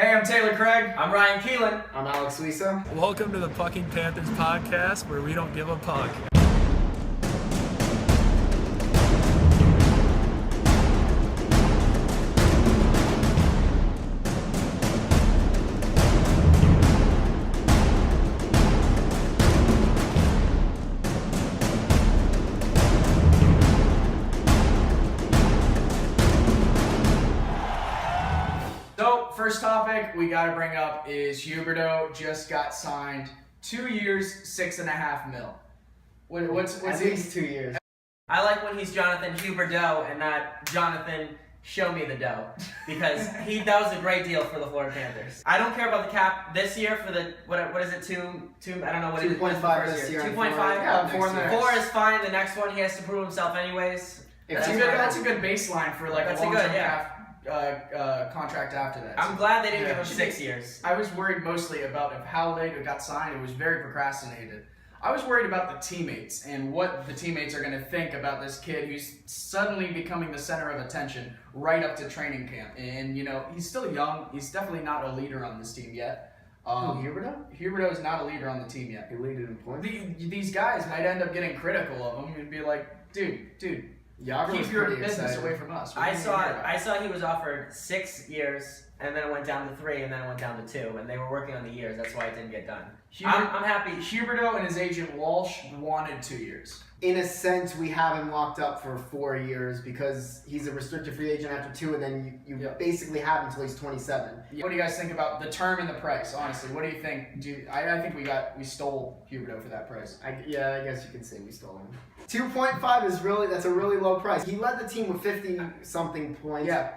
Hey, I'm Taylor Craig. I'm Ryan Keelan. I'm Alex Lisa. Welcome to the Pucking Panthers podcast, where we don't give a puck. So, first topic we got to bring up is Huberdeau just got signed 2 years, $6.5 million. What's At least 2 years. I like when he's Jonathan Huberdeau and not Jonathan Show Me the Dough, because that was a great deal for the Florida Panthers. I don't care about the cap this year for the what is it, two I don't know what it is. 2.5 this year. 2.5. Yeah, 4 is fine. The next one he has to prove himself anyways. That's a good baseline for like That's a long-term yeah. contract after that. I'm glad they didn't give him 6 years. I was worried mostly about how late it got signed. It was very procrastinated. I was worried about the teammates and what the teammates are going to think about this kid who's suddenly becoming the center of attention right up to training camp. And, you know, he's still young. He's definitely not a leader on this team yet. Huberdeau? Huberdeau is not a leader on the team yet. He leaded in points. These guys might end up getting critical of him and be like, dude, Yager keep was your pretty business excited. away from us. I saw he was offered 6 years, and then it went down to 3, and then it went down to 2, and they were working on the years. That's why it didn't get done. I'm happy. Huberdeau and his agent Walsh wanted 2 years. In a sense, we have him locked up for 4 years because he's a restricted free agent after 2, and then you basically have him until he's 27. What do you guys think about the term and the price? Honestly, what do you think? I think we stole Huberdeau for that price. I guess you can say we stole him. 2.5 that's a really low price. He led the team with 50-something points. Yeah.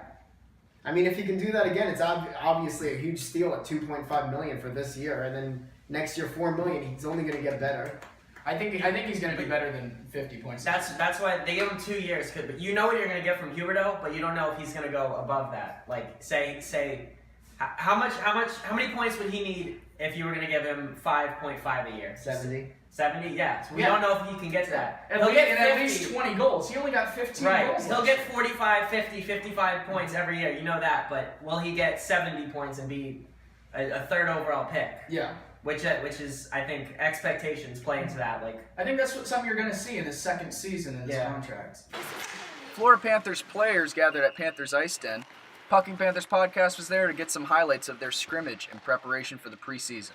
I mean, if he can do that again, it's obviously a huge steal at $2.5 million for this year, and then next year $4 million. He's only going to get better. I think he's going to be better than 50 points. That's why they give him 2 years. But you know what you're going to get from Huberdeau, but you don't know if he's going to go above that. Like say, how many points would he need if you were going to give him 5.5 a year? 70. 70, yeah. So we don't know if he can get to that. He'll get at least 20 goals. He only got 15 goals. He'll get 45, 50, 55 points every year. You know that. But will he get 70 points and be a third overall pick? Yeah. Which is, I think, expectations play into that. Like, I think that's something you're going to see in his second season in his contract. Florida Panthers players gathered at Panthers Ice Den. Pucking Panthers podcast was there to get some highlights of their scrimmage in preparation for the preseason.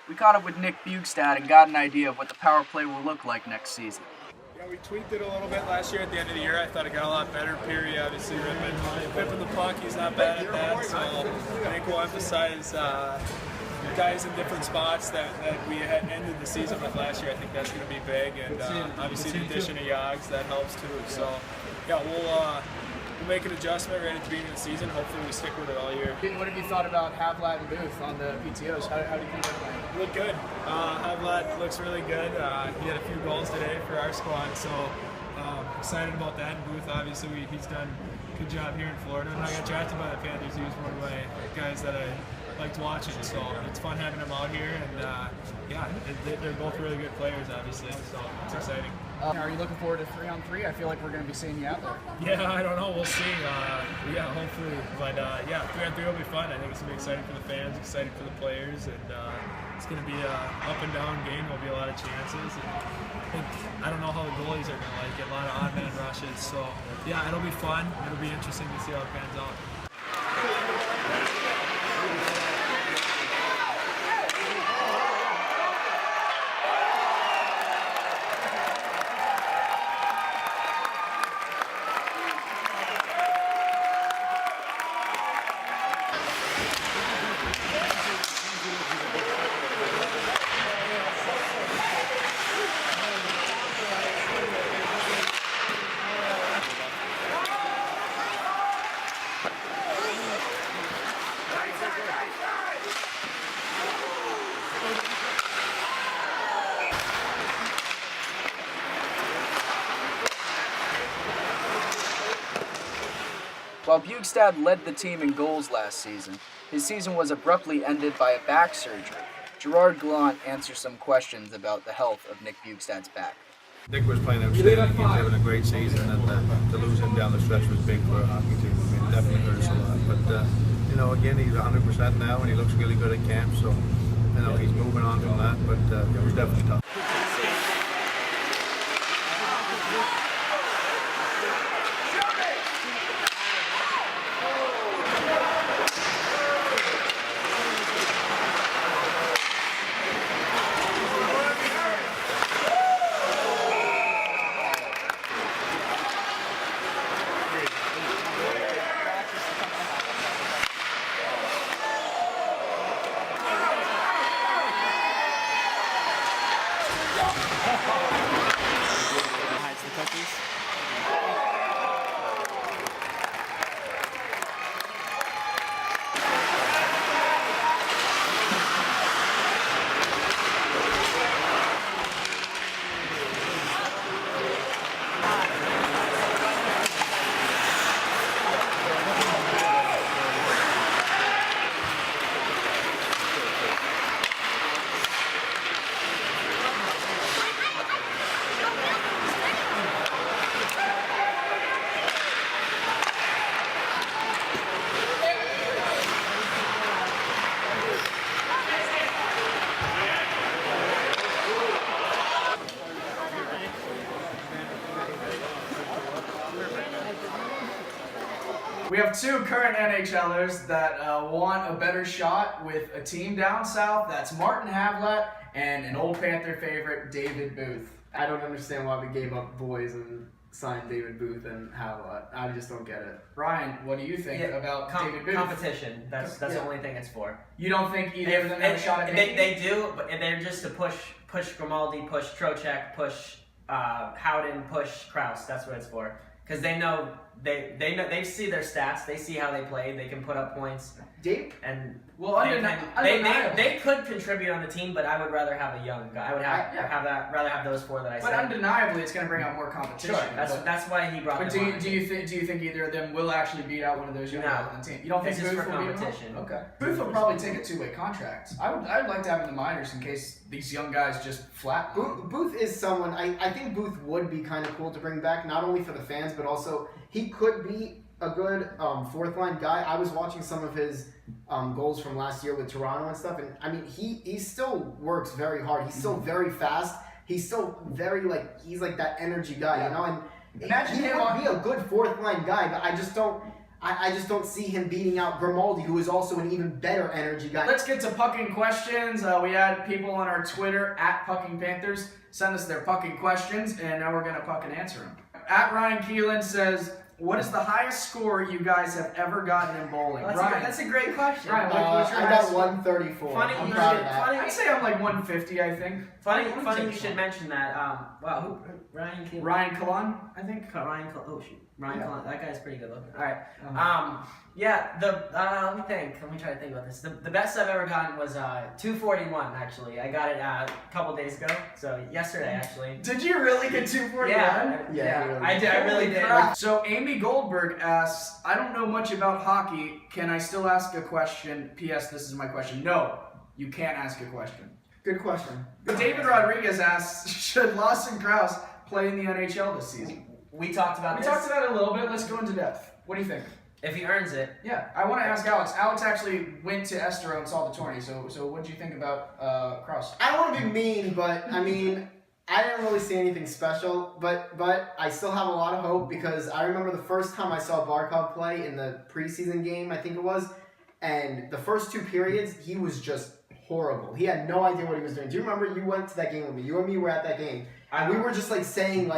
We caught up with Nick Bjugstad and got an idea of what the power play will look like next season. Yeah, we tweaked it a little bit last year at the end of the year. I thought it got a lot better. Peary obviously ripping the puck. He's not bad at that. So I think we'll emphasize guys in different spots that we had ended the season with last year. I think that's going to be big. And obviously the addition of Yags, that helps too. So yeah, we'll make an adjustment right at the beginning of the season. Hopefully we stick with it all year. What have you thought about Havlat and Booth on the PTOs? How do you think they're playing? Look good. Havlat looks really good. He had a few goals today for our squad, so excited about that. And Booth, obviously, he's done a good job here in Florida. When I got drafted by the Panthers, he was one of my guys that I liked watching, so it's fun having him out here. And they're both really good players, obviously, so it's exciting. Are you looking forward to 3-on-3? I feel like we're going to be seeing you out there. Yeah, I don't know. We'll see. Hopefully. But 3-on-3 will be fun. I think it's going to be exciting for the fans, exciting for the players, and it's going to be an up and down game. There'll be a lot of chances. And I don't know how the goalies are going to like it. A lot of odd man rushes. So yeah, it'll be fun. It'll be interesting to see how it pans out. While Bjugstad led the team in goals last season, his season was abruptly ended by a back surgery. Gerard Gallant answers some questions about the health of Nick Bjugstad's back. Nick was playing outstanding. He's having a great season, and to lose him down the stretch was big for a hockey team. I mean, it definitely hurt us a lot. But again, he's 100% now, and he looks really good at camp. So, he's moving on from that. But it was definitely tough. We have two current NHLers that want a better shot with a team down south. That's Martin Havlat and an old Panther favorite, David Booth. I don't understand why we gave up boys and signed David Booth and Havlat. I just don't get it. Ryan, what do you think about David Booth? Competition. That's the only thing it's for. You don't think either of them have a shot at making They do, but they're just to push Grimaldi, push Trocheck, push Howden, push Kraus. That's what it's for. Because they know they see their stats, they see how they play, they can put up points. Dave? And undeniable. they could contribute on the team, but I would rather have a young guy. I would rather have those four that I said. But undeniably, it's going to bring out more competition. Sure, that's why he brought But them on. do you think either of them will actually beat out one of those young guys on the team? You don't think It's just Booth for will beat competition. them? Okay. Booth will probably take a two-way contract. I'd like to have him in the minors in case these young guys just flat. Booth is someone, I think Booth would be kind of cool to bring back, not only for the fans, but also he could be a good fourth line guy. I was watching some of his goals from last year with Toronto and stuff, and I mean he still works very hard. He's still very fast. He's still very he's like that energy guy, you know. And imagine he him would be a good fourth line guy, but I just don't see him beating out Grimaldi, who is also an even better energy guy. Let's get to pucking questions. We had people on our Twitter at Pucking Panthers send us their pucking questions, and now we're gonna puck and answer them. At Ryan Keelan says, "What is the highest score you guys have ever gotten in bowling?" Ryan, That's a great question. Ryan, what's your I highest got score? 134. Funny I'm you proud should- of that. funny- I'd say I'm like 150, I think. Funny you should mention that. Wow, Ryan Keelan? Ryan Kalan, I think. Ryan Cl- oh shoot, Ryan Yeah. Cullen. That guy's pretty good looking. All right. Uh-huh. Yeah. Let me think. Let me try to think about this. The best I've ever gotten was 241. Actually, I got it a couple days ago. So yesterday, actually. Did you really get 241? Yeah, I did. I really did. So Amy Goldberg asks, "I don't know much about hockey. Can I still ask a question? P.S. This is my question." No, you can't ask a question. Good question. David Rodriguez asks, "Should Lawson Krause play in the NHL this season?" We talked about We this. talked about it a little bit. Let's go into depth. What do you think? If he earns it. Yeah, I want to ask Alex. Alex actually went to Estero and saw the tourney. So what do you think about Krause? I don't want to be mean, but I mean, I didn't really see anything special, but I still have a lot of hope because I remember the first time I saw Barkov play in the preseason game, I think it was, and the first two periods, he was just horrible. He had no idea what he was doing. Do you remember you went to that game with me? You and me were at that game, and we were just saying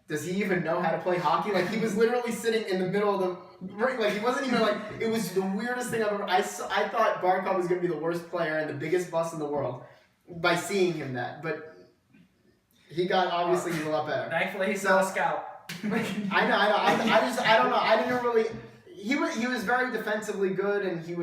does he even know how to play hockey? He was literally sitting in the middle of the ring. He wasn't even it was the weirdest thing I've ever. I thought Barkov was going to be the worst player and the biggest bust in the world by seeing him but he got, obviously he's a lot better. Thankfully, he's not a scout. I know. I don't know. I didn't really. He was very defensively good, and he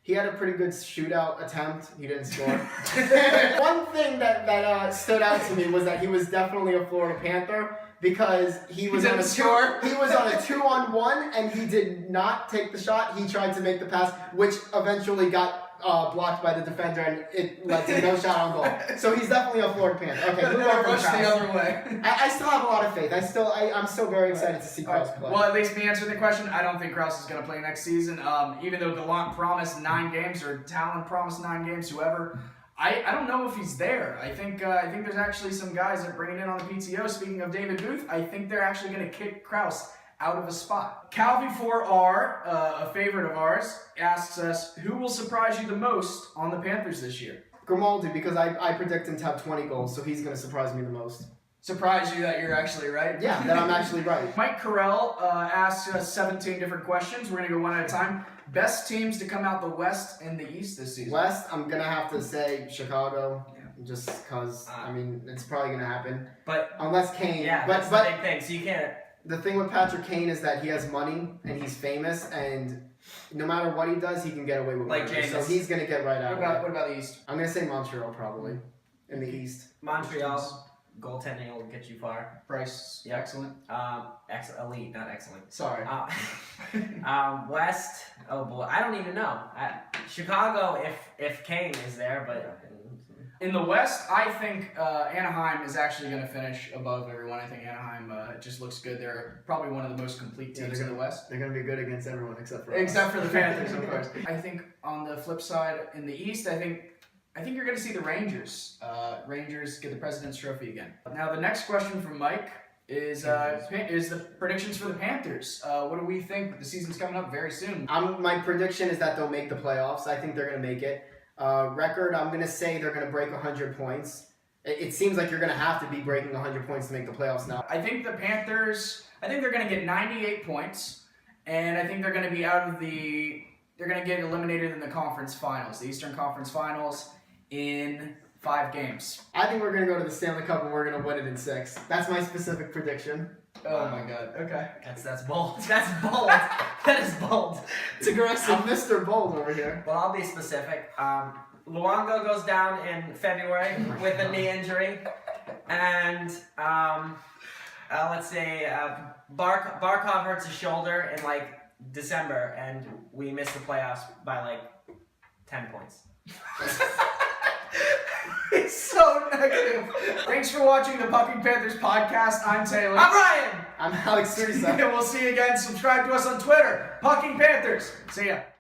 He had a pretty good shootout attempt. He didn't score. One thing that stood out to me was that he was definitely a Florida Panther because he was on a 2-on-1 and he did not take the shot. He tried to make the pass, which eventually got blocked by the defender, and it led to no shot on goal. So he's definitely a Florida Panther. Okay, move on from Rush the Krause. other way. I still have a lot of faith. I'm still very excited to see Krause play. Well, at least me answering the question, I don't think Krause is going to play next season. Even though Gallant promised 9 games, or Talon promised 9 games, whoever, I don't know if he's there. I think there's actually some guys that are bringing in on the PTO. Speaking of David Booth, I think they're actually going to kick Krause out of a spot. Calvi4R, a favorite of ours, asks us, who will surprise you the most on the Panthers this year? Grimaldi, because I predict him to have 20 goals, so he's going to surprise me the most. Surprise you that you're actually right? Yeah, that I'm actually right. Mike Carell asks us 17 different questions. We're going to go one at a time. Best teams to come out the West and the East this season? West, I'm going to have to say Chicago, just because, it's probably going to happen. But unless Kane. yeah, but, that's the big thing. So you can't. The thing with Patrick Kane is that he has money and he's famous, and no matter what he does, he can get away with Like murder. So Jameis. he's going to get right out What of it. about the East? I'm going to say Montreal, probably, in the East. Montreal goaltending will get you far. Price, Yeah. excellent. Elite, not excellent. Sorry. West. Oh boy, I don't even know. Chicago, if Kane is there, but In the West, I think Anaheim is actually going to finish above everyone. I think Anaheim just looks good. They're probably one of the most complete teams in the West. They're going to be good against everyone except for us. Except for the Panthers, of course. I think on the flip side, in the East, I think you're going to see the Rangers. Rangers get the President's Trophy again. Now, the next question from Mike is the predictions for the Panthers. What do we think? The season's coming up very soon. My prediction is that they'll make the playoffs. I think they're going to make it. Record, I'm going to say they're going to break 100 points. It seems like you're going to have to be breaking 100 points to make the playoffs now. I think the Panthers, they're going to get 98 points, and I think they're going to be they're going to get eliminated in the conference finals, the Eastern Conference Finals, in 5 games. I think we're going to go to the Stanley Cup and we're going to win it in 6. That's my specific prediction. Oh my God. Okay. that's bold. That's bold. That is bold. It's aggressive. I'm Mr. Bold over here. Well, I'll be specific. Luongo goes down in February with a knee injury, and let's say Barkov hurts his shoulder in like December, and we miss the playoffs by like 10 points. It's so negative. Thanks for watching the Pucking Panthers podcast. I'm Taylor. I'm Ryan. I'm Alex Teresa. And we'll see you again. Subscribe to us on Twitter. Pucking Panthers. See ya.